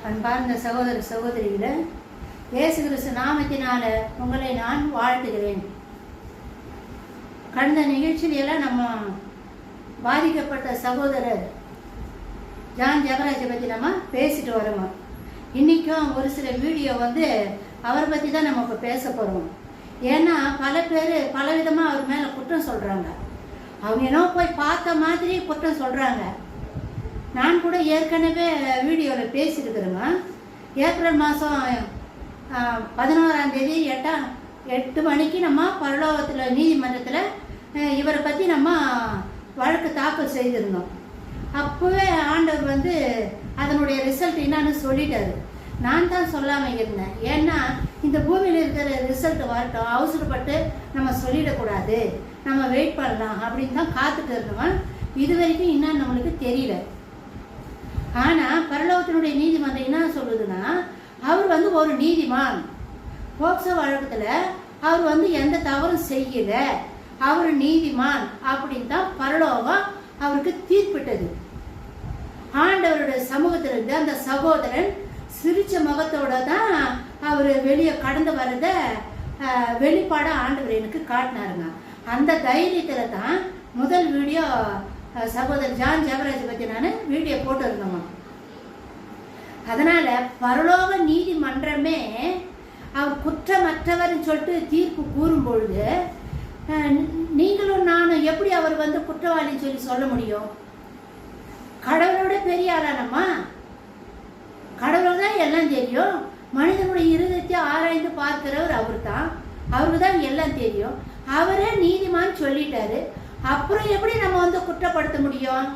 அன்பார்ந்த சகோதர சகோதரிகளே, இயேசு கிறிஸ்து நாமத்தினால உங்களை நான் வாழ்த்துகிறேன். கடந்த நிகழ்ச்சியிலெல்லாம் நம்ம பாதிக்கப்பட்ட சகோதரர் ஜான் ஜெபராஜை பற்றி நம்ம பேசிட்டு வரோம். இன்றைக்கும் ஒரு சில வீடியோ அவரை பற்றி தான் நம்ம இப்போ பேச போகிறோம். ஏன்னா பல பேர் பலவிதமாக அவர் மேலே குற்றம் சொல்கிறாங்க. அவங்க என்ன போய் பார்த்த மாதிரி குற்றம் சொல்கிறாங்க. நான் கூட ஏற்கனவே வீடியோவில் பேசியிருக்கிறேங்க. ஏப்ரல் மாதம் 11ஆம் தேதி 8 மணிக்கு நம்ம பரலோகத்தில் நீதிமன்றத்தில் இவரை பற்றி நம்ம வழக்கு தாக்கல் செய்திருந்தோம். அப்போவே ஆண்டவர் அதனுடைய ரிசல்ட் என்னன்னு சொல்லிட்டாரு. நான் தான் சொல்லாமல் இருந்தேன். ஏன்னா இந்த பூமியில் இருக்கிற ரிசல்ட் வரட்டும், அவசரப்பட்டு நம்ம சொல்லிடக்கூடாது, நம்ம வெயிட் பண்ணலாம் அப்படின்னு தான் காத்துட்டு இருந்தோம். இது வரைக்கும் இன்னும் நம்மளுக்கு தெரியல. ஆனால் பரலோகத்தினுடைய நீதிமன்றம் என்ன சொல்லுதுன்னா, அவர் ஒரு நீதிமான். போக்சோ வழக்கத்தில் அவர் எந்த தவறும் செய்யல, அவர் நீதிமான் அப்படின்னு தான் பரலோகம் அவருக்கு தீர்ப்பிட்டது. ஆண்டவருடைய சமூகத்திலிருந்து அந்த சகோதரன் சிரிச்ச முகத்தோட தான் அவர் வெளியே கடந்து வரத வெளிப்பாட ஆண்டவர் எனக்கு காட்டினாருங்க. அந்த தைரியத்தில் தான் முதல் வீடியோ சகோதரர் ஜான் ஜெபராஜை பற்றி நான் வீடியோ போட்டு இருந்தோம். அதனால் பரலோக நீதிமன்றமே அவர் குற்றமற்றவர்னு சொல்லிட்டு தீர்ப்பு கூறும் பொழுது நீங்களும் நானும் எப்படி அவர் குற்றவாளின்னு சொல்லி சொல்ல முடியும்? கடவுளோட பெரிய ஆளானம்மா, கடவுள் தான் எல்லாம் தெரியும். மனிதனுடைய இருதயத்தை ஆராய்ந்து பார்க்கிறவர் அவர் தான், அவருக்கு தான் எல்லாம் தெரியும். அவரே நீதிமான் சொல்லிட்டாரு. அப்புறம் எப்படி நம்ம குற்றப்படுத்த முடியும்?